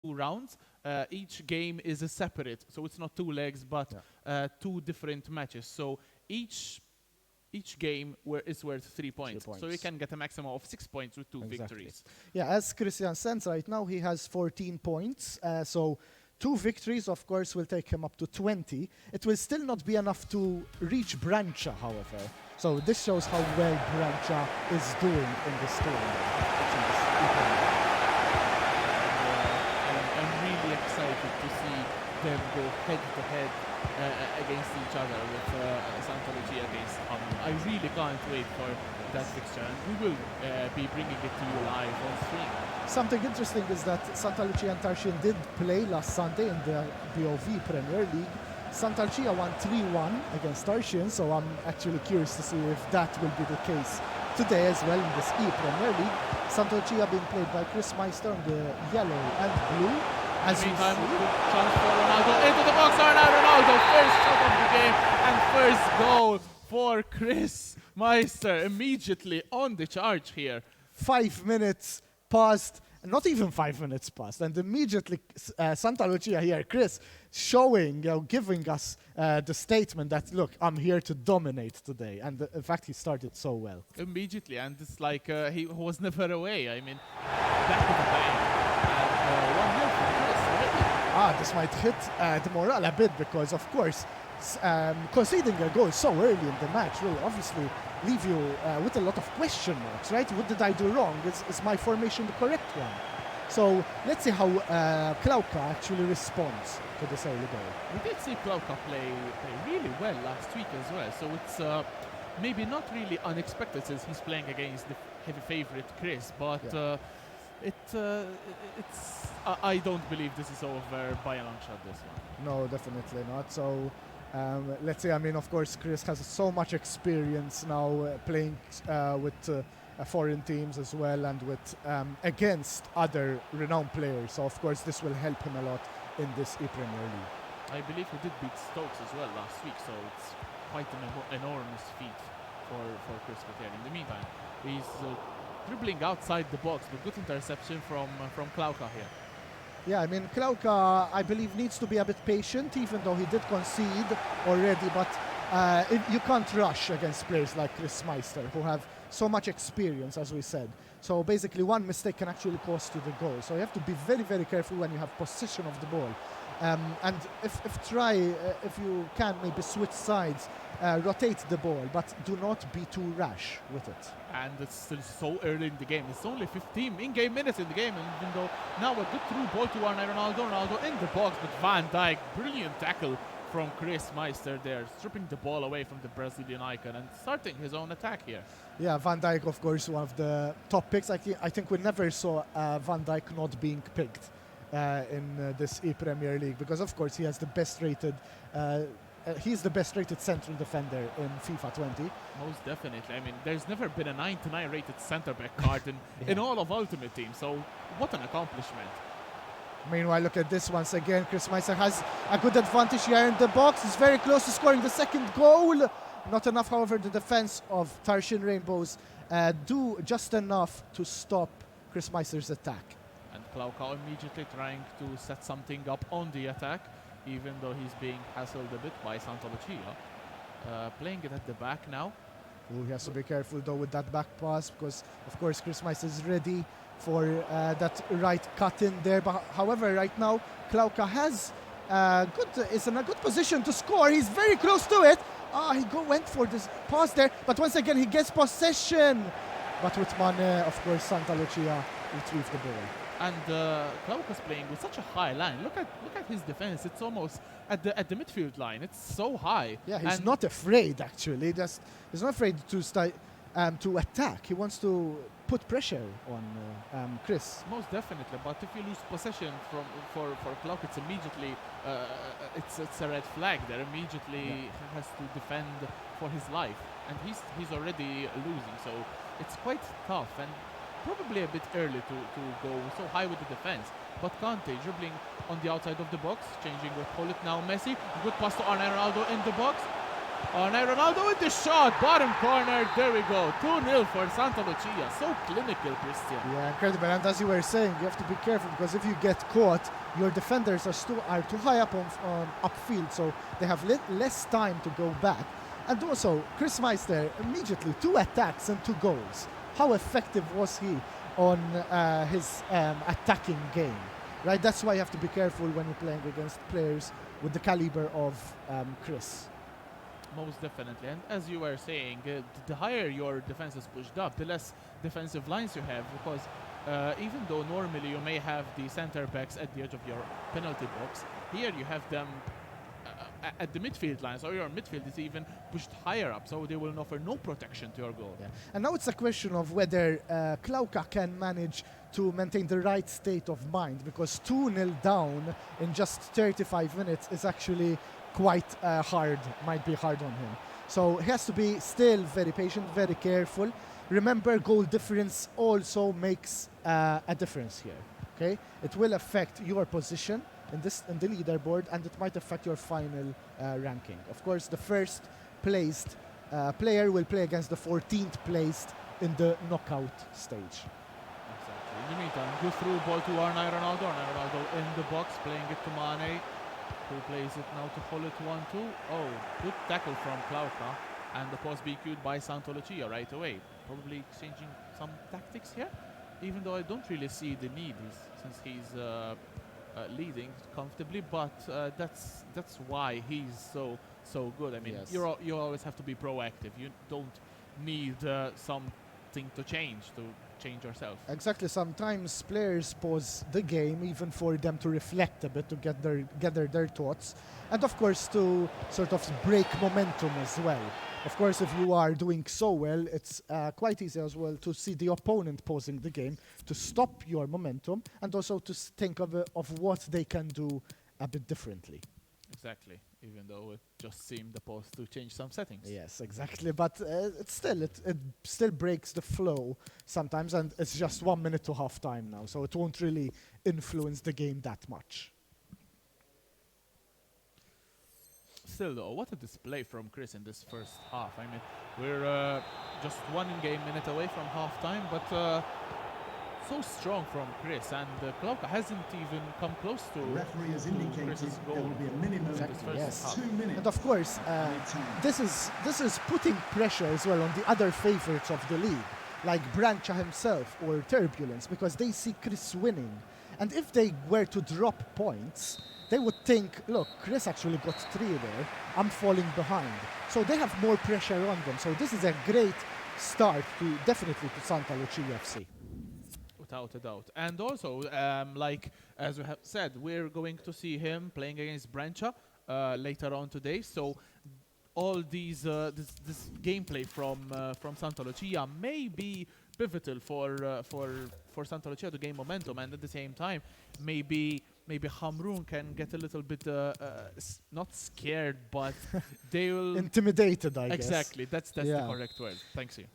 rounds. Each game is a separate, so it's not 2 legs, but two different matches. So each game is worth 3 points. So you can get a maximum of 6 points with two victories. Yeah, as Christian says right now, he has 14 points. So 2 victories, of course, will take him up to 20. It will still not be enough to reach Brancha, however. So this shows how well Brancha is doing in this tournament. I'm really excited to see them go head-to-head against each other with Santa Lucia against I really can't wait for that fixture, and we will be bringing it to you live on stream. Something interesting is that Santa Lucia and Tarxien did play last Sunday in the BOV Premier League. Santa Lucia won 3-1 against Tarxien, so I'm actually curious to see if that will be the case today as well in this Premier League. Santa Lucia being played by Chris Meister on the yellow and blue. As we see, chance for Ronaldo into the box. Ronaldo, first shot of the game and first goal for Chris Meister immediately on the charge here. 5 minutes passed, not even 5 minutes passed, and immediately Santa Lucia here, Chris, showing, giving us the statement that, look, I'm here to dominate today. And in fact, he started so well. Immediately, and it's like he was never away. I mean, back to the bank. And 1-0 for Chris already. This might hit the morale a bit because, of course, conceding a goal so early in the match will obviously leave you with a lot of question marks, right? What did I do wrong? Is my formation the correct one? So let's see how Klauka actually responds to this early goal. We did see Klauka play really well last week as well, so it's maybe not really unexpected since he's playing against the heavy favorite Chris, but I don't believe this is over by a long shot, this one. No, definitely not. So let's say, I mean, of course, Chris has so much experience now playing with foreign teams as well, and with against other renowned players. So, of course, this will help him a lot in this Premier League. I believe he did beat Stokes as well last week, so it's quite an enormous feat for Chris here. In the meantime, he's dribbling outside the box, but good interception from Klauka here. Yeah, I mean, Klauka, I believe, needs to be a bit patient, even though he did concede already, but you can't rush against players like Chris Meister, who have so much experience, as we said. So basically, one mistake can actually cost you the goal. So you have to be very, very careful when you have possession of the ball. And if you can, maybe switch sides, rotate the ball, but do not be too rash with it. And it's still so early in the game. It's only 15 in-game minutes in the game, and even though now a good through ball to Ronaldo in the box, but Van Dijk, brilliant tackle from Chris Meister there, stripping the ball away from the Brazilian icon and starting his own attack here. Yeah, Van Dijk, of course, one of the top picks. I think we never saw Van Dijk not being picked in this Premier League, because of course he has the best rated he's the best rated central defender in FIFA 20. Most definitely. I mean, there's never been a 99 rated center back card in all of Ultimate Team, so what an accomplishment. Meanwhile, look at this once again. Chris Meister has a good advantage here in the box. He's very close to scoring the second goal. Not enough, however. The defense of Tarxien Rainbows do just enough to stop Chris Meister's attack. And Klauka immediately trying to set something up on the attack, even though he's being hassled a bit by Santa Lucia. Playing it at the back now. Ooh, he has to be careful though with that back pass, because of course Chris Meister is ready for that right cut in there. But however, right now Klauka is in a good position to score. He's very close to it. He went for this pass there, but once again he gets possession. But with Mane, of course, Santa Lucia retrieved the ball. And Klauka's playing with such a high line. Look at his defense. It's almost at the midfield line. It's so high. Yeah, he's not afraid actually. He's not afraid to attack. He wants to put pressure on Chris. Most definitely. But if you lose possession for Klauka, it's immediately it's a red flag. There immediately has to defend for his life, and he's already losing. So it's quite tough and probably a bit early to go so high with the defense. But Kante dribbling on the outside of the box, changing with Hullet now. Messi, good pass to Ronaldo in the box. Oh, now Ronaldo with the shot, bottom corner, there we go. 2-0 for Santa Lucia. So clinical, Christian. Yeah, incredible. And as you were saying, you have to be careful because if you get caught, your defenders are too high up on upfield, so they have less time to go back. And also, Chris Meister, immediately 2 attacks and 2 goals. How effective was he on his attacking game? Right, that's why you have to be careful when you're playing against players with the caliber of Chris. Most definitely. And as you were saying, the higher your defense is pushed up, the less defensive lines you have, because even though normally you may have the center backs at the edge of your penalty box, here you have them at the midfield line, so your midfield is even pushed higher up, so they will offer no protection to your goal. Yeah. And now it's a question of whether Klauka can manage to maintain the right state of mind, because 2-0 down in just 35 minutes is actually quite hard, might be hard on him. So he has to be still very patient, very careful. Remember, goal difference also makes a difference here. Okay, it will affect your position in the leaderboard, and it might affect your final ranking. Of course, the first placed player will play against the 14th placed in the knockout stage. Exactly. In the meantime, good through ball to Arnai Ronaldo. Arnai Ronaldo in the box, playing it to Mane, who plays it now to Hullet 1-2. Oh, good tackle from Klauka, and the post be queued by Santa Lucia right away. Probably exchanging some tactics here, even though I don't really see the need since he's leading comfortably, but that's why he's so good. I mean, Yes. you always have to be proactive. You don't need something to change yourself. Exactly. Sometimes players pause the game even for them to reflect a bit, to gather their thoughts, and of course to sort of break momentum as well. Of course, if you are doing so well, it's quite easy as well to see the opponent pausing the game, to stop your momentum, and also to think of what they can do a bit differently. Exactly, even though it just seemed supposed to change some settings. Yes, exactly. But it still breaks the flow sometimes, and it's just 1 minute to half time now, so it won't really influence the game that much. Still though, what a display from Chris in this first half. I mean, we're just 1 in-game minute away from half-time, but so strong from Chris, and Klauka hasn't even come close to Chris's goal. There will be a minimum in this first Yes. half. 2 minutes. And of course, this is putting pressure as well on the other favorites of the league, like Brancha himself or Turbulence, because they see Chris winning. And if they were to drop points, they would think, look, Chris actually got 3 there, I'm falling behind. So they have more pressure on them. So this is a great start definitely to Santa Lucia FC. Without a doubt. And also, like as we have said, we're going to see him playing against Brancha later on today. So all these this gameplay from Santa Lucia may be pivotal for Santa Lucia to gain momentum, and at the same time, maybe Hamrun can get a little bit not scared, but they will Intimidated, I guess. exactly. That's the correct word. Thanks you.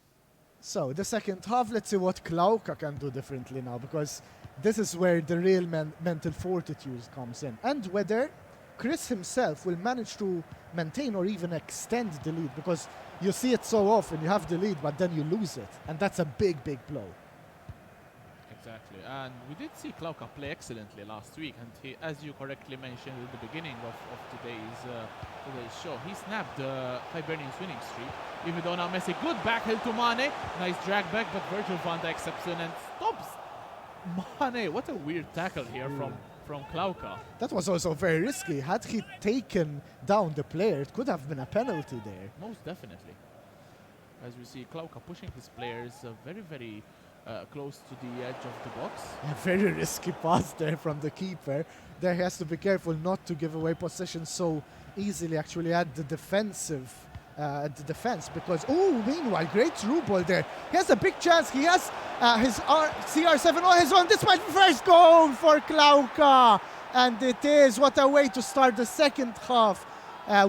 So the second half, let's see what Klauka can do differently now, because this is where the real mental fortitude comes in, and whether Chris himself will manage to maintain or even extend the lead, because you see it so often, you have the lead but then you lose it, and that's a big blow. Exactly, and we did see Klauka play excellently last week, and he, as you correctly mentioned at the beginning of today's show, he snapped the Hibernian's winning streak, even though now Messi, good backheel to Mane, nice drag back, but Virgil van Dijk steps in and stops Mane. What a weird tackle here from Klauka. That was also very risky. Had he taken down the player, it could have been a penalty there. Most definitely. As we see Klauka pushing his players very close to the edge of the box. A very risky pass there from the keeper. There he has to be careful not to give away possession so easily, actually at the defense, because, meanwhile, great through ball there. He has a big chance. He has his CR7 on his own. This might be first goal for Klauka. And it is. What a way to start the second half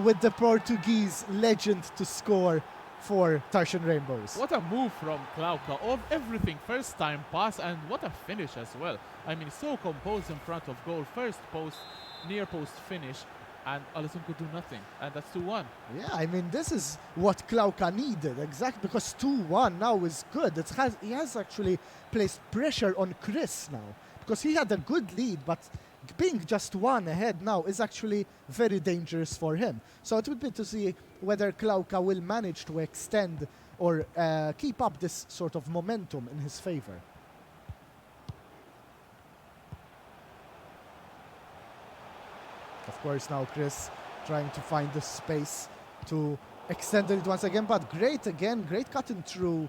with the Portuguese legend to score for Tarxien Rainbows. What a move from Klauka of everything. First time pass, and what a finish as well. I mean, so composed in front of goal. First post, near post finish. and Alisson could do nothing, and that's 2-1. Yeah, I mean, this is what Klauka needed, exactly, because 2-1 now is good. He has actually placed pressure on Chris now, because he had a good lead, but being just one ahead now is actually very dangerous for him. So it would be to see whether Klauka will manage to extend or keep up this sort of momentum in his favor. Of course, now Chris trying to find the space to extend it once again, but great cutting through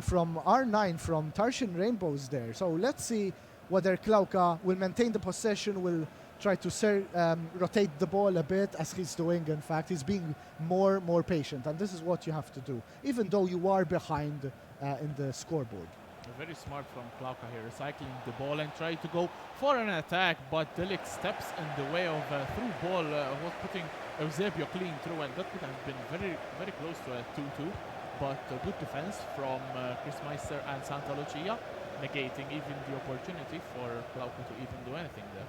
from R9 from Tarxien Rainbows there. So let's see whether Klauka will maintain the possession, will try to rotate the ball a bit, as he's doing. In fact, he's being more patient, and this is what you have to do, even though you are behind in the scoreboard. Very smart from Klauka here, recycling the ball and trying to go for an attack, but Delic steps in the way of a through ball, was putting Eusebio clean through, and that could have been very close to a 2-2, but good defense from Chris Meister and Santa Lucia, negating even the opportunity for Klauka to even do anything there.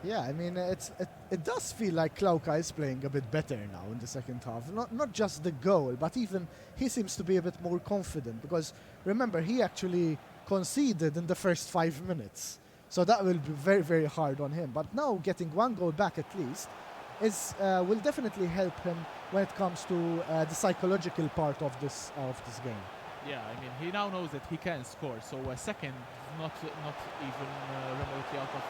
Yeah, I mean, it does feel like Klauka is playing a bit better now in the second half. Not just the goal, but even he seems to be a bit more confident, because remember, he actually conceded in the first 5 minutes. So that will be very hard on him. But now getting one goal back at least will definitely help him when it comes to the psychological part of this game. Yeah, I mean, he now knows that he can score, so a second not even remotely out of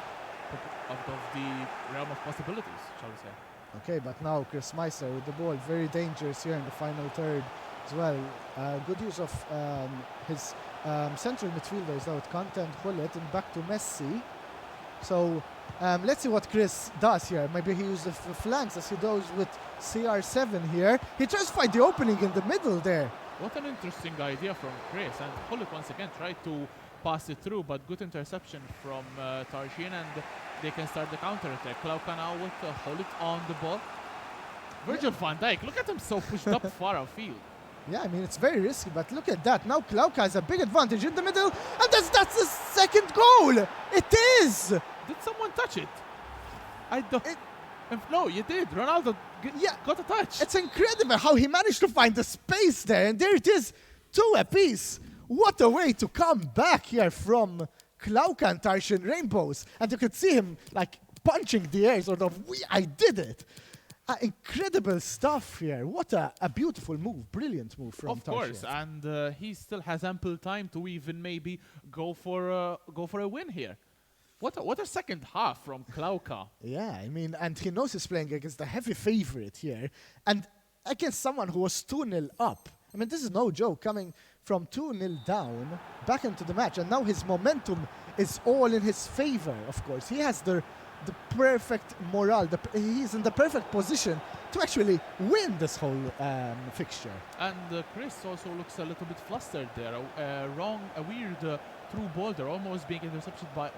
the realm of possibilities, shall we say. Okay, but now Chris Meister with the ball, very dangerous here in the final third as well. Good use of his central midfielders now with Content, Hullet, and back to Messi. So let's see what Chris does here. Maybe he uses the flanks as he does with CR7 here. He tries to find the opening in the middle there. What an interesting idea from Chris, and Hullet once again tried to pass it through, but good interception from Tarxien, and they can start the counter-attack. Klauka now with Hullet on the ball. Virgil van Dijk, look at him so pushed up far outfield. Yeah, I mean, it's very risky, but look at that. Now Klauka has a big advantage in the middle, and that's the second goal! It is! Did someone touch it? I don't... No, you did. Ronaldo got a touch. It's incredible how he managed to find the space there, and there it is, 2 apiece. What a way to come back here from Klauka and Tarxien Rainbows. And you could see him like punching the air, sort of, I did it. Incredible stuff here. What a beautiful move, brilliant move from Tarxien. Of course, and he still has ample time to even maybe go for a win here. What a second half from Klauka. Yeah, I mean, and he knows he's playing against the heavy favorite here, and against someone who was 2-0 up. I mean, this is no joke, coming from 2-0 down back into the match, and now his momentum is all in his favor, of course. He has the perfect morale, he's in the perfect position to actually win this whole fixture. And Chris also looks a little bit flustered there. A weird through ball there, almost being intercepted by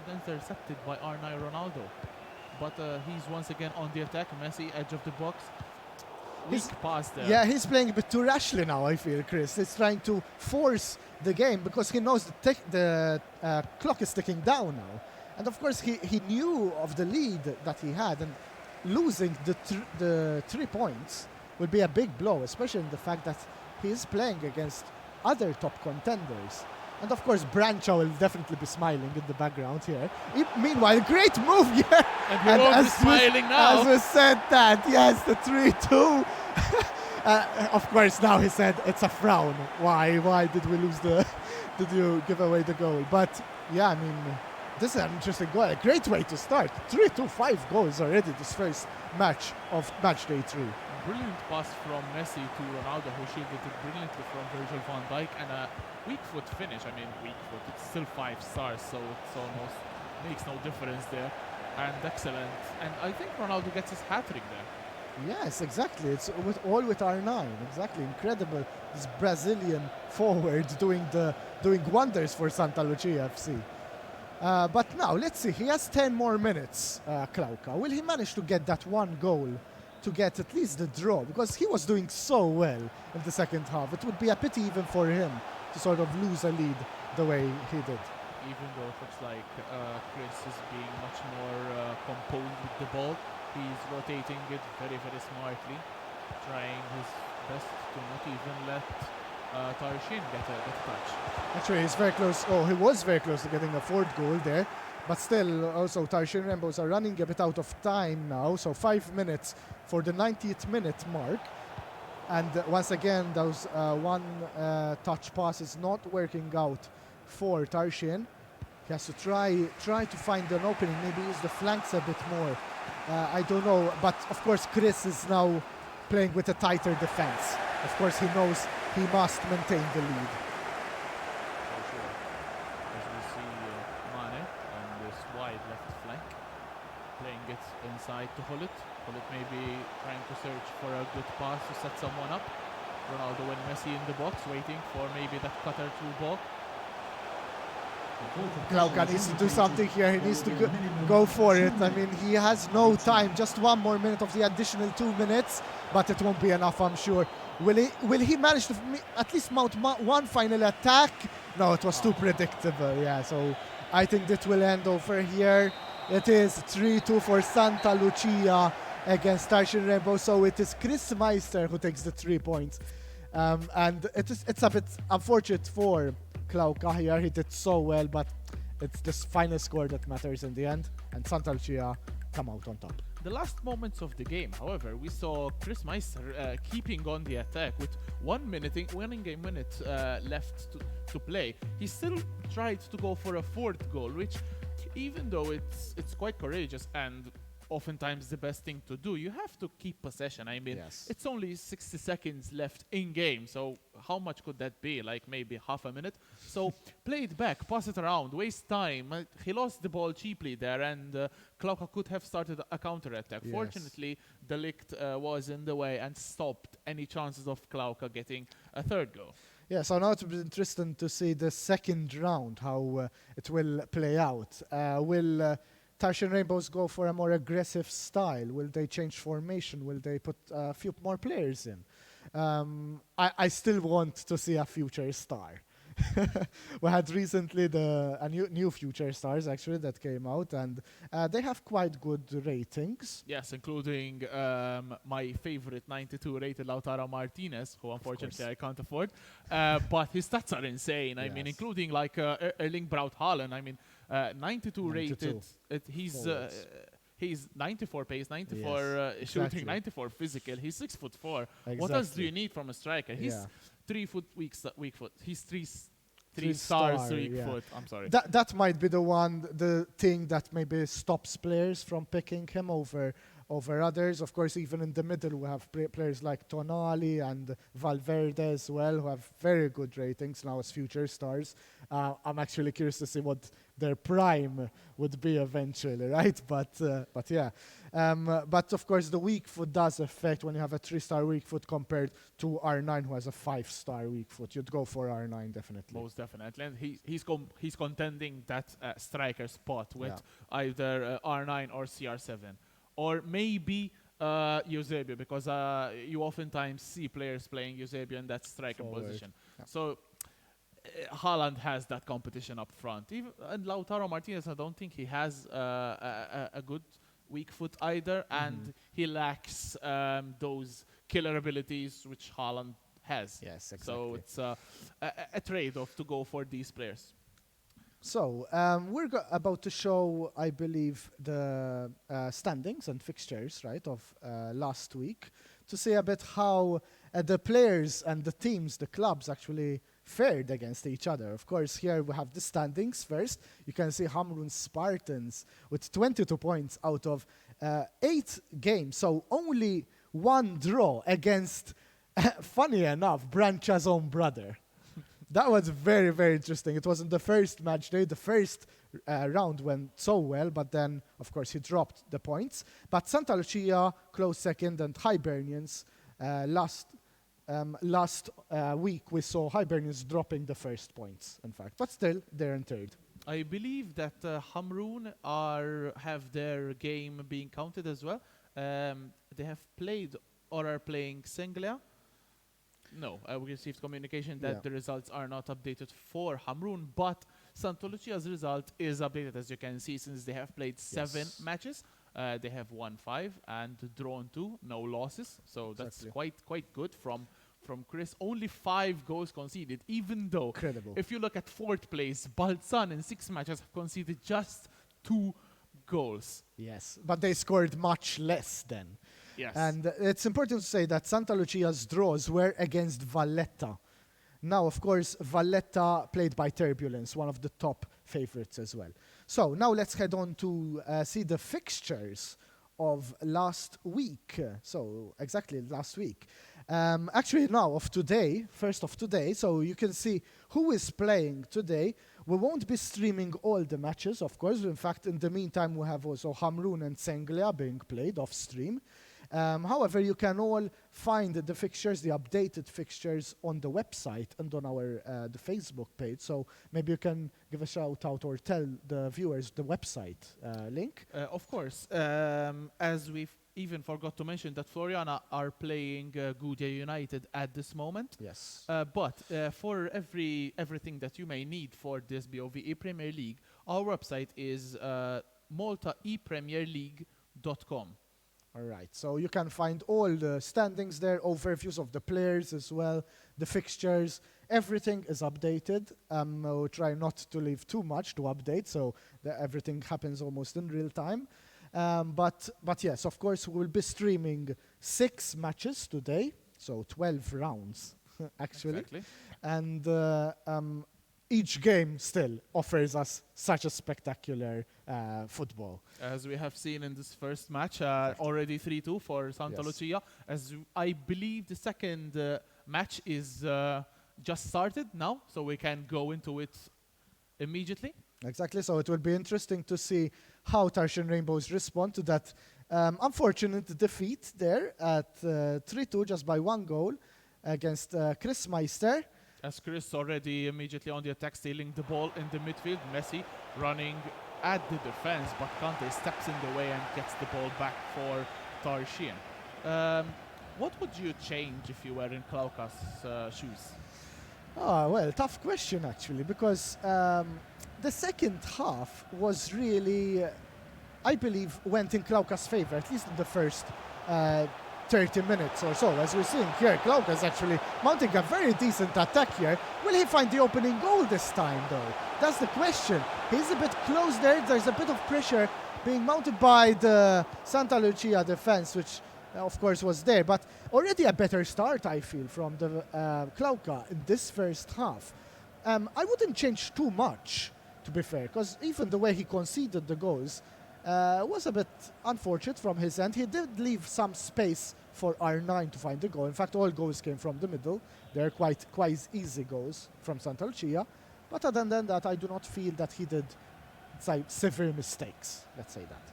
R9 Ronaldo. But he's once again on the attack. Messi, edge of the box. Weak pass there. Yeah, he's playing a bit too rashly now, I feel, Chris. He's trying to force the game because he knows the clock is ticking down now. And of course, he knew of the lead that he had, and losing the 3 points would be a big blow, especially in the fact that he is playing against other top contenders. And of course, Brancha will definitely be smiling in the background here. Meanwhile, great move here. And we're all smiling now. As we said that, yes, the 3-2. Of course, now he said it's a frown. Why did we lose did you give away the goal? But yeah, I mean, this is an interesting goal. A great way to start. 3-5 goals already this first match of match day 3. Brilliant pass from Messi to Ronaldo, who shielded it brilliantly from Virgil van Dijk, and a weak foot finish. I mean, weak foot, it's still 5 stars, so it's almost makes no difference there. And excellent. And I think Ronaldo gets his hat-trick there. Yes, exactly. It's all with R9. Exactly, incredible. This Brazilian forward doing wonders for Santa Lucia FC. But now, let's see. He has 10 more minutes, Klauka. Will he manage to get that one goal to get at least the draw? Because he was doing so well in the second half. It would be a pity even for him to sort of lose a lead the way he did. Even though it looks like Chris is being much more composed with the ball, He's rotating it very, very smartly, trying his best to not even let Tarxien get a touch. Actually, he's very close. Oh, he was very close to getting a fourth goal there. But still, also, Tarxien Rainbows are running a bit out of time now. So 5 minutes for the 90th minute mark. And once again, those one touch pass is not working out for Tarxien. He has to try to find an opening, maybe use the flanks a bit more. I don't know, but of course Chris is now playing with a tighter defense. Of course he knows he must maintain the lead. For sure. As we see Mane on this wide left flank, playing it inside to Hullet. Hullet maybe trying to search for a good pass to set someone up. Ronaldo and Messi in the box, waiting for maybe that cutter through ball. Glauca needs to do something here. He needs to go for it. I mean, he has no time. Just one more minute of the additional 2 minutes, but it won't be enough, I'm sure. Will he manage to at least mount one final attack? No, it was too predictable. Yeah, so I think that will end over here. It is 3-2 for Santa Lucia against Tarxien Rainbow. So it is Chris Meister who takes the 3 points. And it's a bit unfortunate for Glauca here. He did so well, but it's this final score that matters in the end, and Santa Lucia come out on top. The last moments of the game, however, we saw Chris Meister keeping on the attack with 1 minute, left to play. He still tried to go for a fourth goal, which, even though it's quite courageous and oftentimes the best thing to do, you have to keep possession. I mean, Yes. It's only 60 seconds left in game, so how much could that be? Like maybe half a minute? So play it back, pass it around, waste time. He lost the ball cheaply there, and Glauca could have started a counter-attack. Yes. Fortunately, De Ligt was in the way and stopped any chances of Glauca getting a third goal. Yeah, so now it will be interesting to see the second round, how it will play out. Will Tarxien Rainbows go for a more aggressive style? Will they change formation? Will they put a few more players in? I still want to see a future star. We had recently a new future stars actually that came out, and they have quite good ratings. Yes, including my favorite 92 rated Lautaro Martinez, who unfortunately I can't afford. But his stats are insane. I mean, Yes. including like Erling Braut Haaland. I mean, 92 rated. He's 94 pace, 94 Yes, shooting, exactly. 94 physical. He's 6'4". Exactly. What else do you need from a striker? He's Yeah. 3 foot weak foot. He's three Three stars star, weak yeah. foot. I'm sorry. That might be the thing that maybe stops players from picking him over others. Of course, even in the middle, we have players like Tonali and Valverde as well, who have very good ratings now as future stars. I'm actually curious to see what their prime would be eventually, right? But yeah. But of course, the weak foot does affect when you have a 3-star weak foot compared to R9, who has a 5-star weak foot. You'd go for R9 definitely. Most definitely, and he's contending that striker spot with either R9 or CR7, or maybe Eusebio, because you oftentimes see players playing Eusebio in that striker Forward. position. Yeah. So Haaland has that competition up front. And Lautaro Martinez, I don't think he has a good weak foot either, and he lacks those killer abilities which Haaland has. Yes, exactly. So it's a trade-off to go for these players. So we're about to show, I believe, the standings and fixtures, right, of last week, to see a bit how the players and the teams, the clubs, actually fared against each other. Of course, here we have the standings first. You can see Hamrun Spartans with 22 points out of 8 games, so only 1 draw against, funny enough, Brancha's own brother. That was very, very interesting. It wasn't the first match day. The first round went so well, but then, of course, he dropped the points. But Santa Lucia, close second, and Hibernians last week we saw Hibernians dropping the first points, in fact. But still, they're in third. I believe that Hamrun have their game being counted as well. They have played or are playing Senglia. No, we received communication that the results are not updated for Hamrun, but Santa Lucia's result is updated, as you can see, since they have played 7 matches. They have won 5 and drawn 2, no losses. So Exactly. that's quite good from Chris. Only 5 goals conceded, even though Incredible. if you look at 4th place, Balzan in 6 matches have conceded just 2 goals. Yes, but they scored much less then. Yes. And it's important to say that Santa Lucia's draws were against Valletta. Now, of course, Valletta played by Turbulence, one of the top favorites as well. So now let's head on to see the fixtures of last week. So exactly last week. Actually now of today, first of today, so you can see who is playing today. We won't be streaming all the matches, of course. In fact, in the meantime, we have also Hamrun and Senglia being played off stream. However, you can all find the fixtures, the updated fixtures on the website and on our the Facebook page. So maybe you can give a shout out or tell the viewers the website link. Of course, as we've even forgot to mention that Floriana are playing Gudia United at this moment. Yes. But for everything that you may need for this BOVE Premier League, our website is maltaepremierleague.com. All right, so you can find all the standings there, overviews of the players as well, the fixtures, everything is updated. We'll try not to leave too much to update, so that everything happens almost in real time. But yes, of course, we'll be streaming 6 matches today, so 12 rounds, actually. Exactly. And each game still offers us such a spectacular football. As we have seen in this first match, already 3-2 for Santa Yes. Lucia. As I believe the second match is just started now, so we can go into it immediately. Exactly, so it will be interesting to see how Tarxien Rainbows respond to that unfortunate defeat there at 3-2 just by 1 goal against Chris Meister. As Chris already immediately on the attack, stealing the ball in the midfield. Messi running at the defense, but Kante steps in the way and gets the ball back for Tarxien. What would you change if you were in Klauka's shoes? Well, tough question actually, because the second half was really, I believe, went in Klauka's favor, at least in the first 30 minutes or so. As we're seeing here, Klauka is actually mounting a very decent attack here. Will he find the opening goal this time, though? That's the question. He's a bit close there. There's a bit of pressure being mounted by the Santa Lucia defense, which of course was there. But already a better start, I feel, from the Klauka in this first half. I wouldn't change too much, to be fair, because even the way he conceded the goals was a bit unfortunate from his end. He did leave some space for R9 to find the goal. In fact, all goals came from the middle. They're quite easy goals from Santa Lucia. But other than that, I do not feel that he did severe mistakes. Let's say that.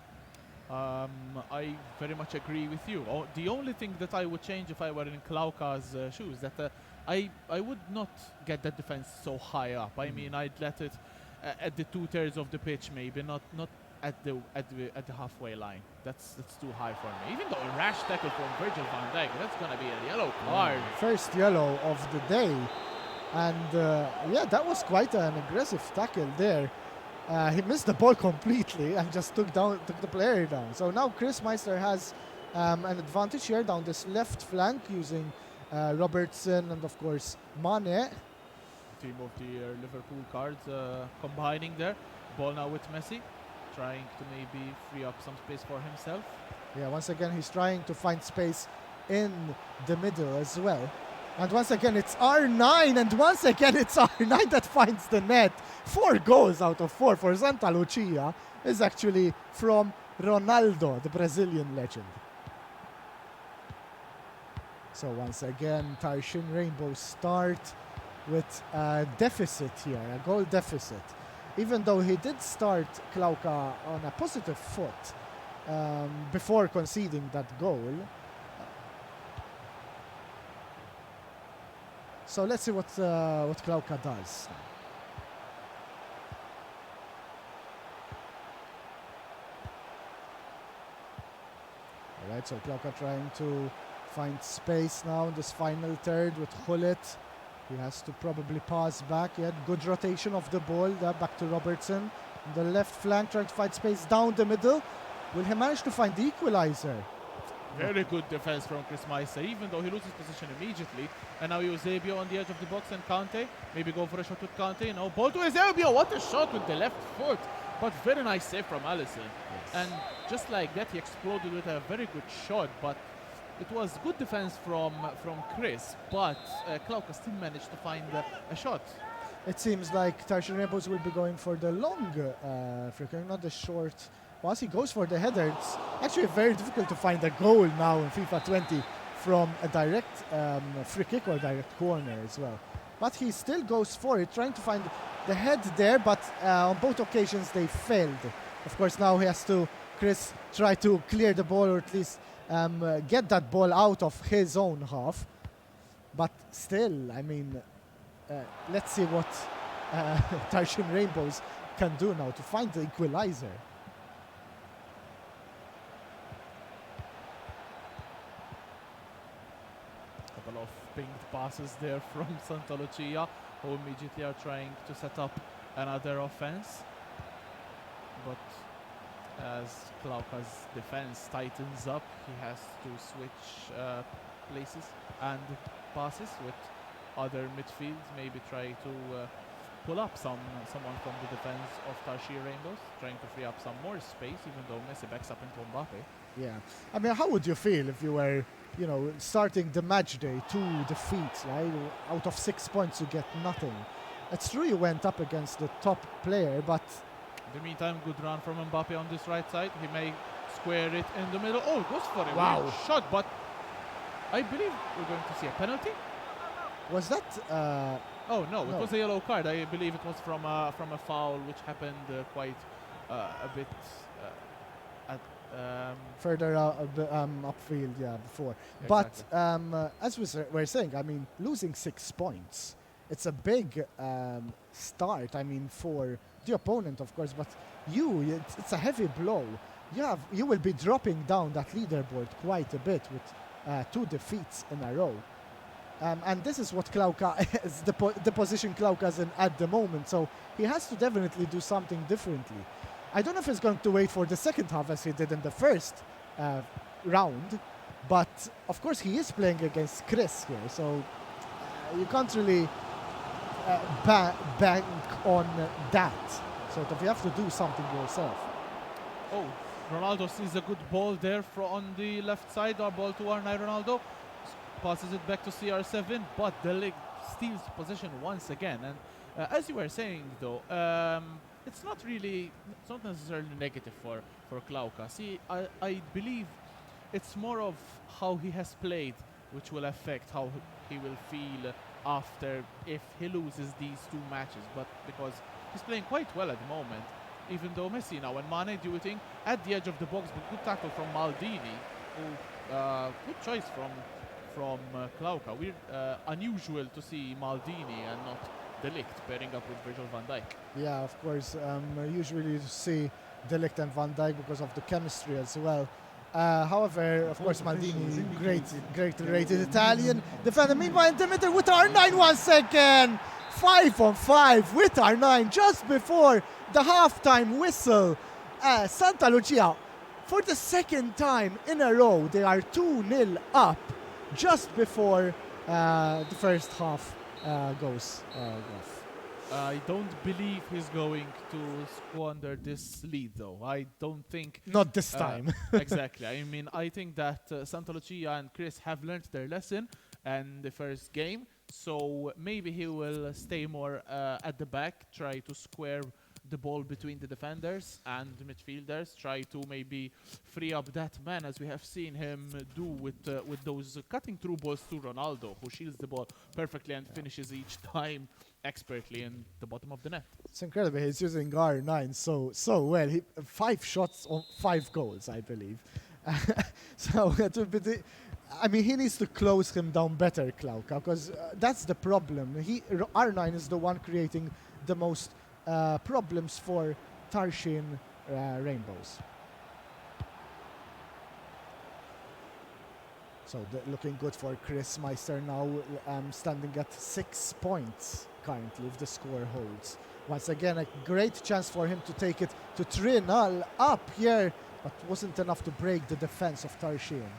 I very much agree with you. The only thing that I would change if I were in Klauka's shoes, that I would not get that defense so high up. I mean, I'd let it at the 2/3 of the pitch, maybe not at the halfway line. That's too high for me. Even though a rash tackle from Virgil van Dijk, that's gonna be a yellow card. First yellow of the day, and yeah, that was quite an aggressive tackle there. He missed the ball completely and just took the player down. So now Chris Meister has an advantage here down this left flank using Robertson and of course Mane. Team of the Liverpool cards combining there. Ball now with Messi, trying to maybe free up some space for himself. Yeah, once again he's trying to find space in the middle as well. And once again it's R9, and once again it's R9 that finds the net. 4 goals out of 4 for Santa Lucia is actually from Ronaldo, the Brazilian legend. So once again Tarxien Rainbows start with a deficit here, a goal deficit. Even though he did start Klauka on a positive foot before conceding that goal. So let's see what Klauka does. All right, so Klauka trying to find space now in this final third with Hullet. He has to probably pass back. He had good rotation of the ball. Back to Robertson. On the left flank, trying to find space down the middle. Will he manage to find the equalizer? Very good defense from Chris Meister, even though he loses position immediately. And now Eusebio on the edge of the box and Kante. Maybe go for a shot with Kante. No, ball to Eusebio. What a shot with the left foot. But very nice save from Alisson. Yes. And just like that, he exploded with a very good shot. But it was good defense from Chris. But Klauka still managed to find a shot. It seems like Tarxien Rainbows will be going for the long free kick, not the short. Once he goes for the header, it's actually very difficult to find a goal now in FIFA 20 from a direct free kick or direct corner as well. But he still goes for it, trying to find the head there, but on both occasions they failed. Of course, now he has to, Chris, try to clear the ball or at least get that ball out of his own half. But still, I mean, let's see what Tarxien Rainbows can do now to find the equalizer. Couple of pinged passes there from Santa Lucia, who immediately are trying to set up another offense. But as Klauka's defense tightens up, he has to switch places and passes with other midfields, maybe try to pull up someone from the defense of Tarxien Rainbows, trying to free up some more space, even though Messi backs up into Mbappe. Yeah, I mean, how would you feel if you were, you know, starting the match day, 2 defeats, right? Out of 6 points, you get nothing. It's true you went up against the top player, but... In the meantime, good run from Mbappe on this right side. He may square it in the middle. Oh, goes for a weird shot, but I believe we're going to see a penalty. Was that... Oh, no, it was a yellow card. I believe it was from a foul, which happened quite a bit at... further upfield, yeah, before. Exactly. But as we were saying, I mean, losing 6 points, it's a big start, I mean, for the opponent, of course, but it's a heavy blow. You will be dropping down that leaderboard quite a bit with 2 defeats in a row. And this is what Klauka is, the position Klauka is in at the moment, so he has to definitely do something differently. I don't know if he's going to wait for the second half as he did in the first round, but of course he is playing against Chris here, so you can't really bank on that. So you have to do something yourself. Oh, Ronaldo sees a good ball there on the left side, our ball to R9 Ronaldo. Passes it back to CR7, but the leg steals possession once again. And as you were saying, though, it's not necessarily negative for Klauka. See, I believe it's more of how he has played, which will affect how he will feel after if he loses these 2 matches. But because he's playing quite well at the moment, even though Messi now and Mane dueting at the edge of the box, but good tackle from Maldini, who good choice from Klauka. We're unusual to see Maldini and not De Ligt pairing up with Virgil van Dijk. Yeah, of course. Usually you see De Ligt and Van Dijk because of the chemistry as well. However, of course, Maldini, great rated Italian defender. Meanwhile, Dimitar with R9 once again. 5-on-5 with R9 just before the halftime whistle. Santa Lucia, for the second time in a row, they are 2-0 up just before the first half goes off. I don't believe he's going to squander this lead, though. I don't think... Not this time. Exactly. I mean, I think that Santa Lucia and Chris have learned their lesson in the first game. So maybe he will stay more at the back, try to square the ball between the defenders and the midfielders, try to maybe free up that man, as we have seen him do with those cutting through balls to Ronaldo, who shields the ball perfectly and finishes each time expertly in the bottom of the net. It's incredible. He's using R9 so well. 5 shots on 5 goals, I believe. So it would be I mean, he needs to close him down better, Klauka, because that's the problem. R9 is the one creating the most problems for Tarxien Rainbows. So looking good for Chris Meister now, standing at 6 points currently if the score holds. Once again, a great chance for him to take it to 3-0 up here but wasn't enough to break the defense of Tarxien.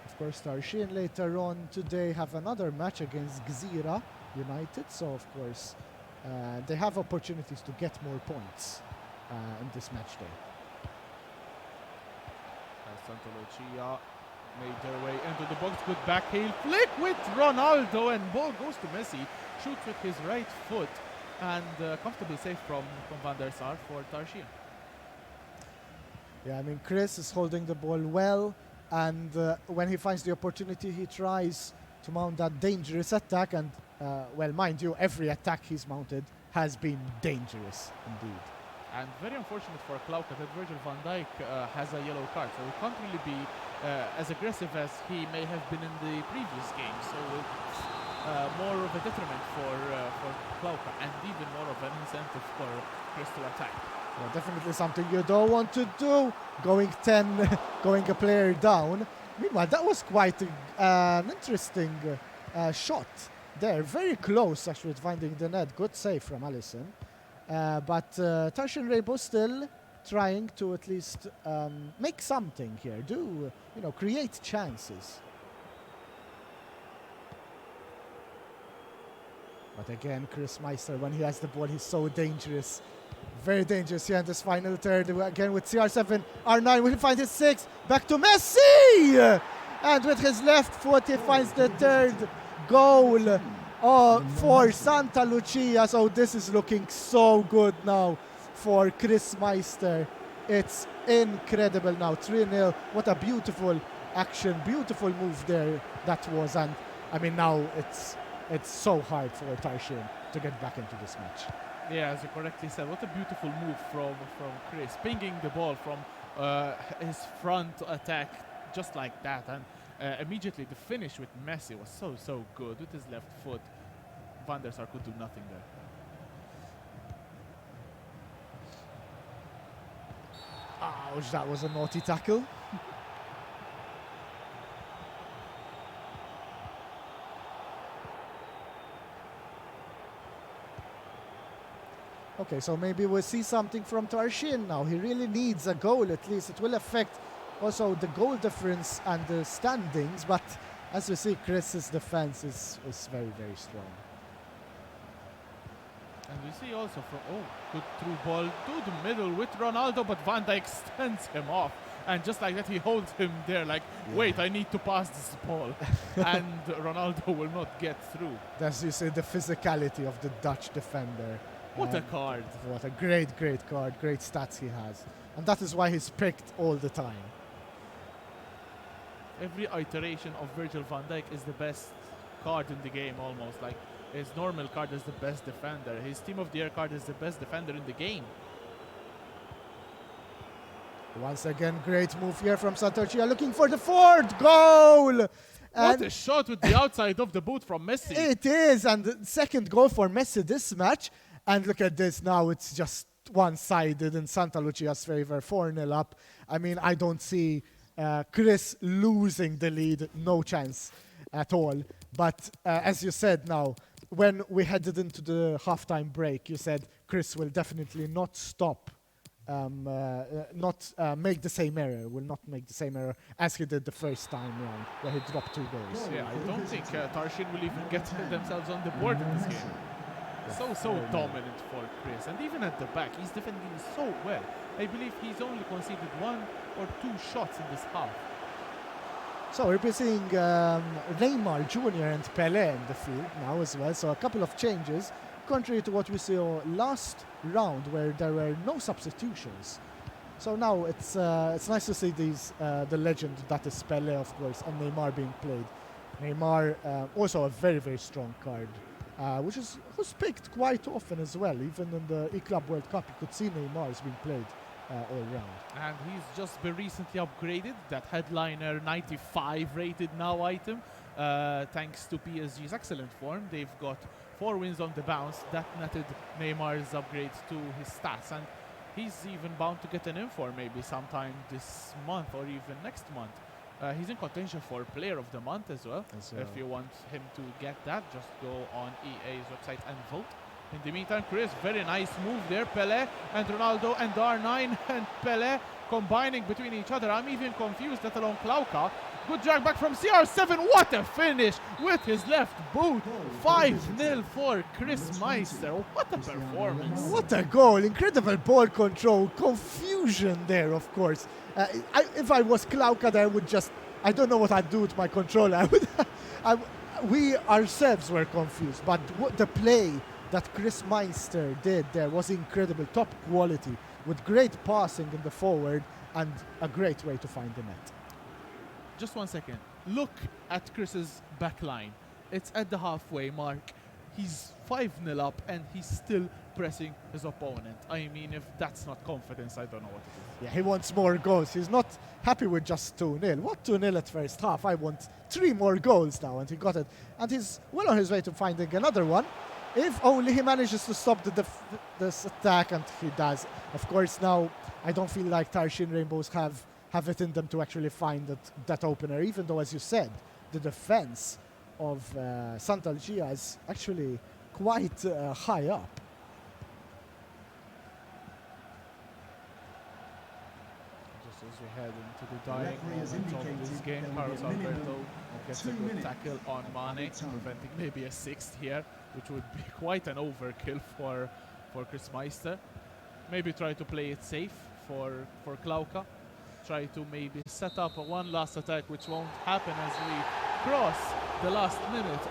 Of course, Tarxien later on today have another match against Gżira United, so of course they have opportunities to get more points in this match day. Santa Lucia made their way into the box. Good back heel flick with Ronaldo, and ball goes to Messi. Shoots with his right foot, and comfortably safe from Van der Sar for Tarxien. Yeah, I mean, Chris is holding the ball well, and when he finds the opportunity, he tries to mount that dangerous attack. And well, mind you, every attack he's mounted has been dangerous indeed. And very unfortunate for Klauka that Virgil van Dijk has a yellow card, so he can't really be as aggressive as he may have been in the previous game. So it's more of a detriment for Klauka, and even more of an incentive for Chris to attack. Well, definitely something you don't want to do, going a player down. Meanwhile, that was quite an interesting shot there. Very close, actually, with finding the net. Good save from Alisson. But Tarxien Rainbow still trying to at least make something here, create chances. But again, Chris Meister, when he has the ball, he's so dangerous. Very dangerous here in this final third. Again with CR7, R9 will find his 6. Back to Messi! And with his left foot, he finds the third goal for Santa Lucia. So this is looking so good now for Chris Meister. It's incredible now. 3-0. What a beautiful action, beautiful move there that was. And I mean, now it's so hard for Tarxien to get back into this match. Yeah, as you correctly said, what a beautiful move from Chris, pinging the ball from his front attack just like that, and immediately the finish with Messi was so good with his left foot. Van der Sar could do nothing there. Ouch, that was a naughty tackle. Okay, so maybe we'll see something from Tarxien now. He really needs a goal at least. It will affect also the goal difference and the standings, but as we see, Chris's defense is very, very strong. And we see also from, good through ball to the middle with Ronaldo, but Van Dijk stands him off. And just like that, he holds him there like, wait, I need to pass this ball. And Ronaldo will not get through. As you say, the physicality of the Dutch defender. What a card. What a great card, great stats he has. And that is why he's picked all the time. Every iteration of Virgil van Dijk is the best card in the game almost. Like his normal card is the best defender. His Team of the Year card is the best defender in the game. Once again, great move here from Santa Lucia, looking for the fourth goal! What a shot with the outside of the boot from Messi. It is, and the second goal for Messi this match. And look at this now, it's just one-sided in Santa Lucia's favor, 4-0 up. I mean, I don't see Chris losing the lead, no chance at all. But as you said now, when we headed into the halftime break, you said Chris will definitely not stop, make the same error, will not make the same error as he did the first time round, where he dropped 2 goals. Yeah, I don't think Tarxien will even get themselves on the board in this game. So dominant for Chris, and even at the back, he's defending so well. I believe he's only conceded 1 or 2 shots in this half. So we'll be seeing Neymar Jr. and Pelé in the field now as well. So a couple of changes, contrary to what we saw last round, where there were no substitutions. So now it's nice to see the legend that is Pelé, of course, and Neymar being played. Neymar also a very, very strong card. Which was picked quite often as well. Even in the E-Club World Cup, you could see Neymar is being played all round. And he's just been recently upgraded, that headliner 95 rated now item. Thanks to PSG's excellent form, they've got 4 wins on the bounce. That netted Neymar's upgrade to his stats. And he's even bound to get an inform maybe sometime this month or even next month. He's in contention for Player of the Month as well. As If you want him to get that, just go on EA's website and vote. In the meantime, Chris, very nice move there. Pele and Ronaldo and R9 and Pele combining between each other. I'm even confused, let alone Klauka. Good drag back from CR7. What a finish with his left boot. 5-0 for Chris Meister. What a performance. What a goal. Incredible ball control. Confusion there, of course. If I was Klauka there, I would just... I don't know what I'd do with my controller. We ourselves were confused. But what the play that Chris Meister did there was incredible. Top quality. With great passing in the forward and a great way to find the net. Just 1 second. Look at Chris's back line. It's at the halfway mark. He's 5-0 up and he's still pressing his opponent. I mean, if that's not confidence, I don't know what it is. Yeah, he wants more goals. He's not happy with just 2-0. What 2-0 at first half? I want 3 more goals now, and he got it. And he's well on his way to finding another one. If only he manages to stop this attack, and he does. Of course, now I don't feel like Tarxien Rainbows have it in them to actually find that opener, even though, as you said, the defense of Santa Lucia is actually quite high up. Just as we head into the dying moment of this game, Carlos Alberto gets a good tackle on Mane, preventing maybe a 6th here, which would be quite an overkill for Chris Meister. Maybe try to play it safe for Klauka. Try to maybe set up one last attack, which won't happen as we cross the last minute